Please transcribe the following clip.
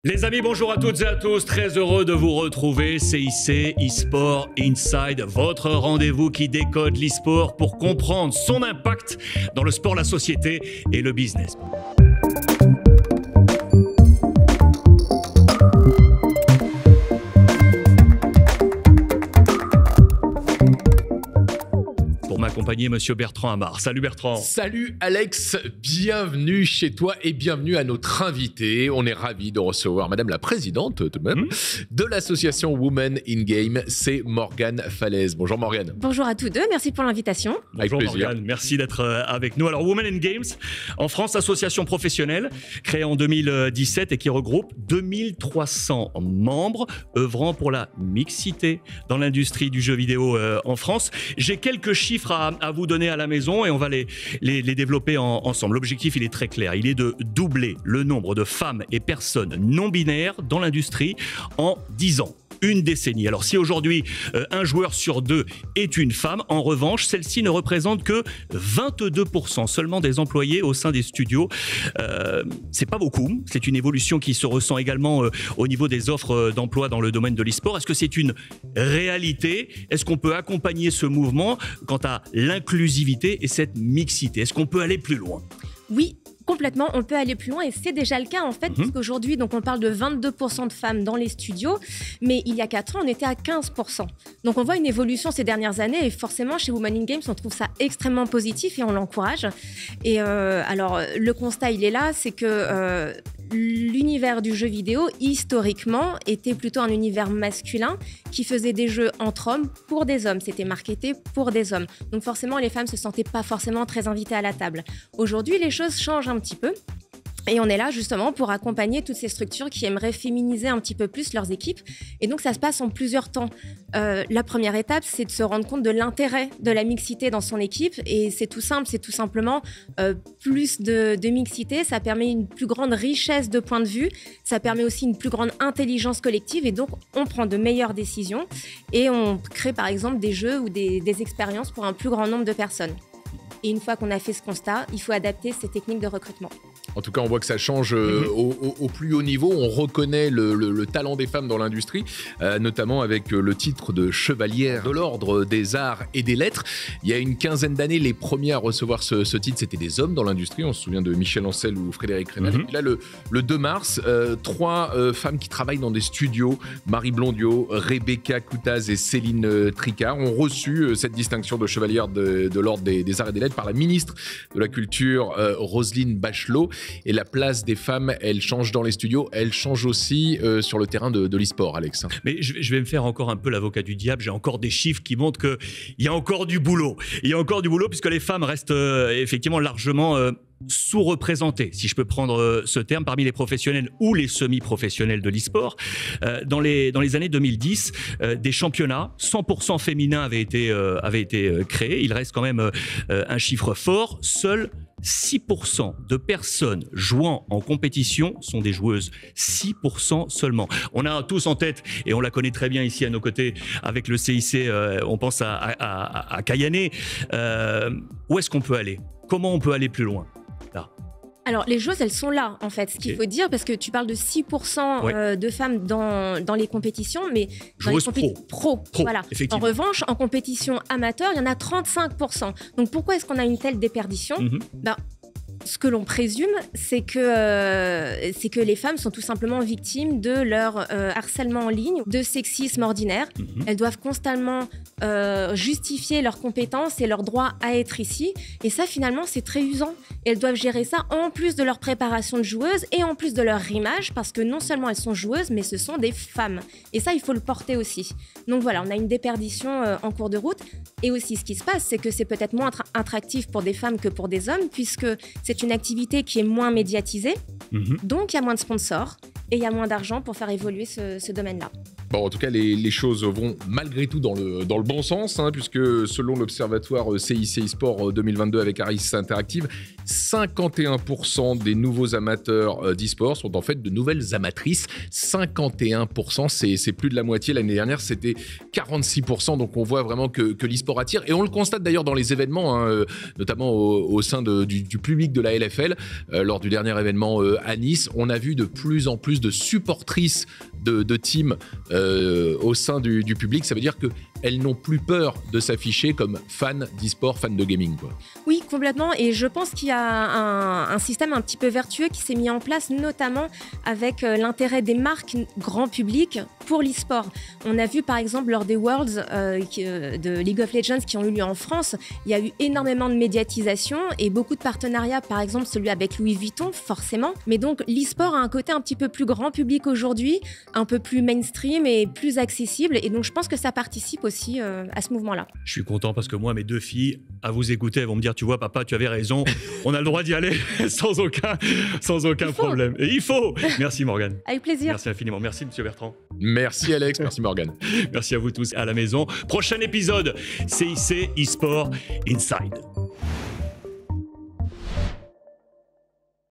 Les amis, bonjour à toutes et à tous, très heureux de vous retrouver. CIC eSport Inside, votre rendez-vous qui décode l'eSport pour comprendre son impact dans le sport, la société et le business. Pour m'accompagner, monsieur Bertrand Amar. Salut Bertrand. Salut Alex, bienvenue chez toi et bienvenue à notre invité. On est ravis de recevoir madame la présidente de l'association Women in Game, c'est Morgane Falaise. Bonjour Morgane. Bonjour à tous deux, merci pour l'invitation. Avec bonjour plaisir. Morgane, merci d'être avec nous. Alors Women in Games, en France, association professionnelle créée en 2017 et qui regroupe 2300 membres œuvrant pour la mixité dans l'industrie du jeu vidéo en France. J'ai quelques chiffres à vous donner à la maison et on va les développer ensemble. L'objectif, il est très clair. Il est de doubler le nombre de femmes et personnes non binaires dans l'industrie en 10 ans. Une décennie. Alors si aujourd'hui un joueur sur deux est une femme, en revanche, celle-ci ne représente que 22% seulement des employés au sein des studios. C'est pas beaucoup. C'est une évolution qui se ressent également au niveau des offres d'emploi dans le domaine de l'e-sport. Est-ce que c'est une réalité? Est-ce qu'on peut accompagner ce mouvement quant à l'inclusivité et cette mixité? Est-ce qu'on peut aller plus loin? Oui. Complètement, on peut aller plus loin et c'est déjà le cas en fait, puisqu'aujourd'hui, donc on parle de 22% de femmes dans les studios, mais il y a 4 ans, on était à 15%. Donc on voit une évolution ces dernières années et forcément, chez Women in Games, on trouve ça extrêmement positif et on l'encourage. Et alors, le constat, il est là, c'est que l'univers du jeu vidéo, historiquement, était plutôt un univers masculin qui faisait des jeux entre hommes pour des hommes. C'était marketé pour des hommes. Donc forcément, les femmes ne se sentaient pas forcément très invitées à la table. Aujourd'hui, les choses changent un petit peu. Et on est là justement pour accompagner toutes ces structures qui aimeraient féminiser un petit peu plus leurs équipes. Et donc ça se passe en plusieurs temps. La première étape, c'est de se rendre compte de l'intérêt de la mixité dans son équipe. Et c'est tout simple, c'est tout simplement plus de mixité. Ça permet une plus grande richesse de points de vue. Ça permet aussi une plus grande intelligence collective. Et donc on prend de meilleures décisions. Et on crée par exemple des jeux ou des expériences pour un plus grand nombre de personnes. Et une fois qu'on a fait ce constat, il faut adapter ces techniques de recrutement. En tout cas, on voit que ça change au plus haut niveau. On reconnaît le talent des femmes dans l'industrie, notamment avec le titre de chevalière de l'ordre des arts et des lettres. Il y a une quinzaine d'années, les premiers à recevoir ce titre, c'était des hommes dans l'industrie. On se souvient de Michel Ancel ou Frédéric Rénal. Et là, le 2 mars, 3 femmes qui travaillent dans des studios, Marie Blondiot, Rebecca Coutaz et Céline Tricard, ont reçu cette distinction de chevalière de l'ordre des arts et des lettres par la ministre de la Culture, Roselyne Bachelot. Et la place des femmes, elle change dans les studios, elle change aussi sur le terrain de l'e-sport, Alex. Mais je vais me faire encore un peu l'avocat du diable. J'ai encore des chiffres qui montrent qu'il y a encore du boulot. Il y a encore du boulot puisque les femmes restent effectivement largement sous-représentées, si je peux prendre ce terme, parmi les professionnels ou les semi-professionnels de l'e-sport. Dans les années 2010, des championnats 100% féminins avaient été créés. Il reste quand même un chiffre fort. Seuls 6% de personnes jouant en compétition sont des joueuses. 6% seulement. On a tous en tête, et on la connaît très bien ici à nos côtés, avec le CIC, on pense à Kayane. Où est-ce qu'on peut aller? Comment on peut aller plus loin là? Alors, les joueuses, elles sont là, en fait. Ce qu'il faut dire, parce que tu parles de 6% de femmes dans les compétitions, mais dans les compétitions pro. Voilà. En revanche, en compétition amateur, il y en a 35%. Donc, pourquoi est-ce qu'on a une telle déperdition? Ce que l'on présume, c'est que les femmes sont tout simplement victimes de leur harcèlement en ligne, de sexisme ordinaire. Elles doivent constamment justifier leurs compétences et leur droit à être ici. Et ça, finalement, c'est très usant. Et elles doivent gérer ça en plus de leur préparation de joueuses et en plus de leur image, parce que non seulement elles sont joueuses, mais ce sont des femmes. Et ça, il faut le porter aussi. Donc voilà, on a une déperdition en cours de route. Et aussi, ce qui se passe, c'est que c'est peut-être moins attractif pour des femmes que pour des hommes, puisque c'est une activité qui est moins médiatisée. Donc, il y a moins de sponsors et il y a moins d'argent pour faire évoluer ce domaine-là. Bon, en tout cas, les choses vont malgré tout dans le bon sens, hein, puisque selon l'observatoire CIC eSport 2022 avec Harris Interactive, 51% des nouveaux amateurs d'e-sport sont en fait de nouvelles amatrices. 51%, c'est plus de la moitié. L'année dernière, c'était 46%. Donc on voit vraiment que l'e-sport attire. Et on le constate d'ailleurs dans les événements, hein, notamment au sein du public de la LFL. Lors du dernier événement à Nice, on a vu de plus en plus de supportrices de teams au sein du public. Ça veut dire qu'elles n'ont plus peur de s'afficher comme fans d'e-sport, fans de gaming, quoi. Oui, complètement. Et je pense qu'il y a un système un petit peu vertueux qui s'est mis en place, notamment avec l'intérêt des marques grand public pour l'e-sport. On a vu par exemple lors des Worlds de League of Legends qui ont eu lieu en France, il y a eu énormément de médiatisation et beaucoup de partenariats, par exemple celui avec Louis Vuitton, forcément. Mais donc l'e-sport a un côté un petit peu plus grand public aujourd'hui, un peu plus mainstream et plus accessible. Et donc je pense que ça participe aussi à ce mouvement-là. Je suis content parce que moi, mes 2 filles, à vous écouter, elles vont me dire, tu vois, papa, tu avais raison, on a le droit d'y aller sans aucun problème. Et il faut. Merci Morgane. Avec plaisir. Merci infiniment. Merci Monsieur Bertrand. Merci Alex, merci Morgane. Merci à vous tous à la maison. Prochain épisode, CIC eSport Inside.